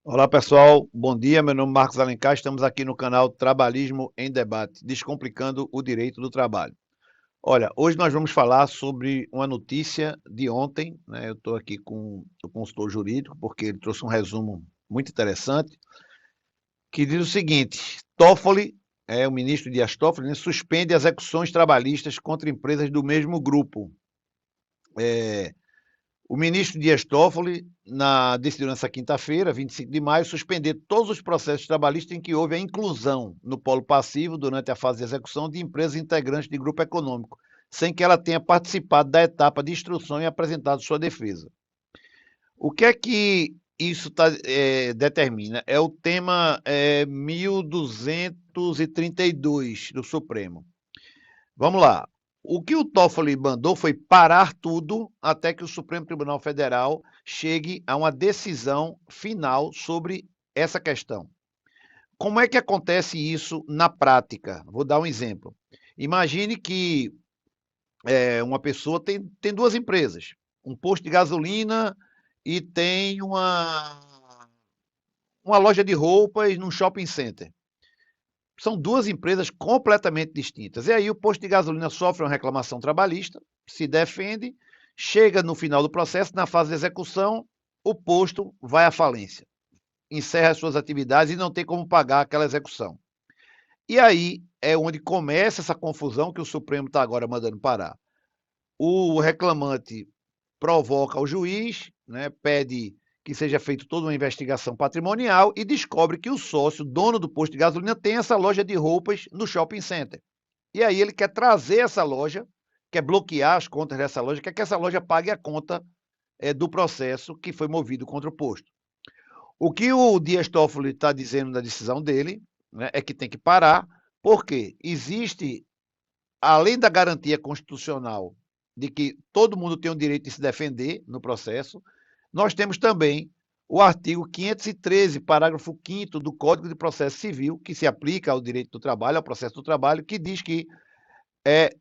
Olá pessoal, bom dia. Meu nome é Marcos Alencar. Estamos aqui no canal Trabalhismo em Debate, descomplicando o direito do trabalho. Olha, hoje nós vamos falar sobre uma notícia de ontem, né? Eu estou aqui com o consultor jurídico, porque ele trouxe um resumo muito interessante, que diz o seguinte: Toffoli, o ministro Dias Toffoli, né, suspende execuções trabalhistas contra empresas do mesmo grupo. É, O ministro Dias Toffoli decidiu nessa quinta-feira, 25 de maio, suspender todos os processos trabalhistas em que houve a inclusão no polo passivo, durante a fase de execução, de empresas integrantes de grupo econômico, sem que ela tenha participado da etapa de instrução e apresentado sua defesa. O que é que isso determina? É o tema 1232 do Supremo. Vamos lá. O que o Toffoli mandou foi parar tudo até que o Supremo Tribunal Federal chegue a uma decisão final sobre essa questão. Como é que acontece isso na prática? Vou dar um exemplo. Imagine que uma pessoa tem duas empresas, um posto de gasolina e tem uma loja de roupas num shopping center. São duas empresas completamente distintas. E aí o posto de gasolina sofre uma reclamação trabalhista, se defende, chega no final do processo, na fase de execução, o posto vai à falência, encerra as suas atividades e não tem como pagar aquela execução. E aí é onde começa essa confusão que o Supremo está agora mandando parar. O reclamante provoca o juiz, né, pede que seja feita toda uma investigação patrimonial e descobre que o sócio, dono do posto de gasolina, tem essa loja de roupas no shopping center. E aí ele quer trazer essa loja, quer bloquear as contas dessa loja, quer que essa loja pague a conta do processo que foi movido contra o posto. O que o Dias Toffoli está dizendo na decisão dele, né, é que tem que parar, porque existe, além da garantia constitucional de que todo mundo tem o direito de se defender no processo, nós temos também o artigo 513, parágrafo 5º do Código de Processo Civil, que se aplica ao direito do trabalho, ao processo do trabalho, que diz que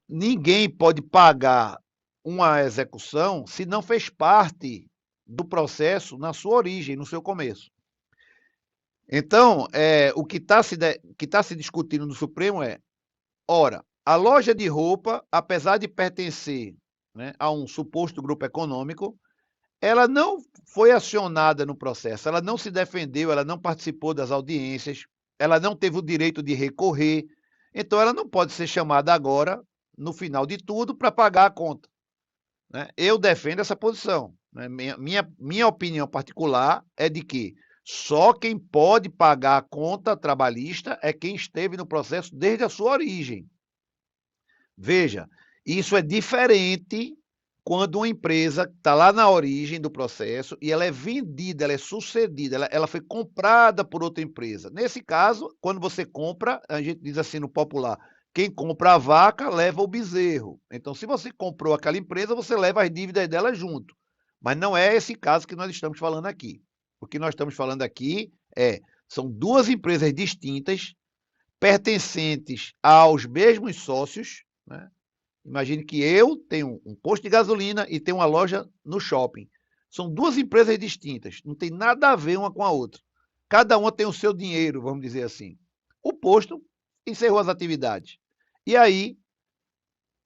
ninguém pode pagar uma execução se não fez parte do processo na sua origem, no seu começo. Então, o que está se discutindo no Supremo ora, a loja de roupa, apesar de pertencer, né, a um suposto grupo econômico, ela não foi acionada no processo, ela não se defendeu, ela não participou das audiências, ela não teve o direito de recorrer, então ela não pode ser chamada agora, no final de tudo, para pagar a conta, né? Eu defendo essa posição, né? Minha opinião particular é de que só quem pode pagar a conta trabalhista é quem esteve no processo desde a sua origem. Veja, isso é diferente quando uma empresa está lá na origem do processo e ela é vendida, ela é sucedida, ela foi comprada por outra empresa. Nesse caso, quando você compra, a gente diz assim no popular, quem compra a vaca leva o bezerro. Então, se você comprou aquela empresa, você leva as dívidas dela junto. Mas não é esse caso que nós estamos falando aqui. O que nós estamos falando aqui são duas empresas distintas, pertencentes aos mesmos sócios, né? Imagine que eu tenho um posto de gasolina e tenho uma loja no shopping. São duas empresas distintas, não tem nada a ver uma com a outra. Cada uma tem o seu dinheiro, vamos dizer assim. O posto encerrou as atividades. E aí,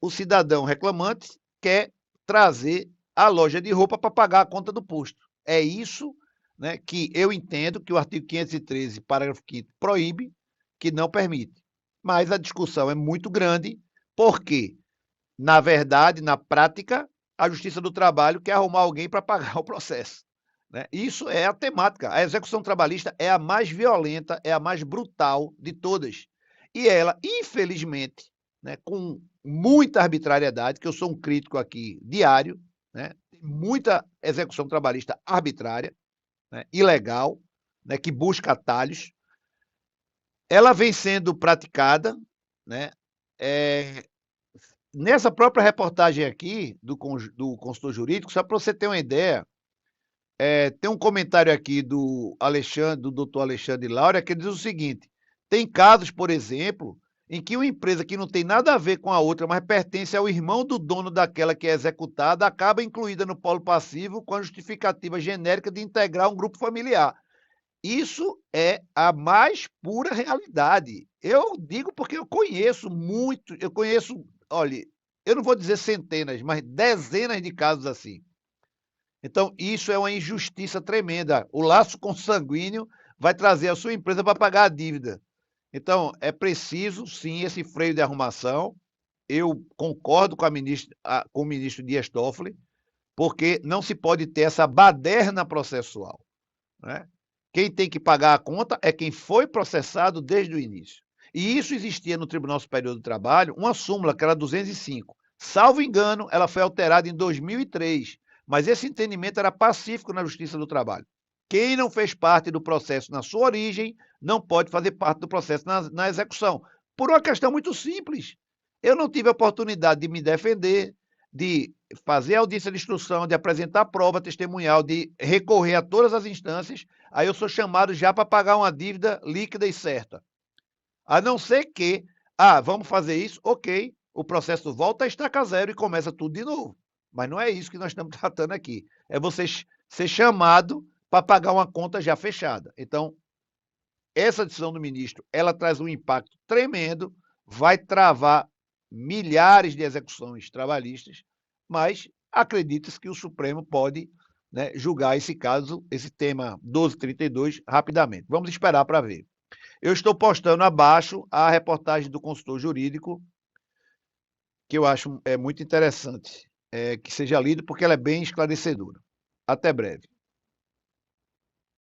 o cidadão reclamante quer trazer a loja de roupa para pagar a conta do posto. É isso, né, que eu entendo que o artigo 513, parágrafo 5º, proíbe, que não permite. Mas a discussão é muito grande, porque na verdade, na prática, a Justiça do Trabalho quer arrumar alguém para pagar o processo, né? Isso é a temática. A execução trabalhista é a mais violenta, é a mais brutal de todas. E ela, infelizmente, né, com muita arbitrariedade, que eu sou um crítico aqui diário, né, tem muita execução trabalhista arbitrária, né, ilegal, né, que busca atalhos, ela vem sendo praticada, né, nessa própria reportagem aqui do consultor jurídico, só para você ter uma ideia, tem um comentário aqui do Alexandre, do doutor Alexandre Laura, que diz o seguinte: tem casos, por exemplo, em que uma empresa que não tem nada a ver com a outra, mas pertence ao irmão do dono daquela que é executada, acaba incluída no polo passivo com a justificativa genérica de integrar um grupo familiar. Isso é a mais pura realidade. Eu digo porque eu conheço muito, olha, eu não vou dizer centenas, mas dezenas de casos assim. Então, isso é uma injustiça tremenda. O laço consanguíneo vai trazer a sua empresa para pagar a dívida. Então, é preciso, sim, esse freio de arrumação. Eu concordo com o ministro Dias Toffoli, porque não se pode ter essa baderna processual, né? Quem tem que pagar a conta é quem foi processado desde o início. E isso existia no Tribunal Superior do Trabalho, uma súmula que era 205. Salvo engano, ela foi alterada em 2003, mas esse entendimento era pacífico na Justiça do Trabalho. Quem não fez parte do processo na sua origem não pode fazer parte do processo na execução. Por uma questão muito simples. Eu não tive a oportunidade de me defender, de fazer audiência de instrução, de apresentar prova testemunhal, de recorrer a todas as instâncias, aí eu sou chamado já para pagar uma dívida líquida e certa. A não ser que, vamos fazer isso, ok, o processo volta a estaca zero e começa tudo de novo. Mas não é isso que nós estamos tratando aqui. É você ser chamado para pagar uma conta já fechada. Então, essa decisão do ministro, ela traz um impacto tremendo, vai travar milhares de execuções trabalhistas, mas acredita-se que o Supremo pode, né, julgar esse caso, esse tema 1232, rapidamente. Vamos esperar para ver. Eu estou postando abaixo a reportagem do consultor jurídico, que eu acho muito interessante que seja lido, porque ela é bem esclarecedora. Até breve.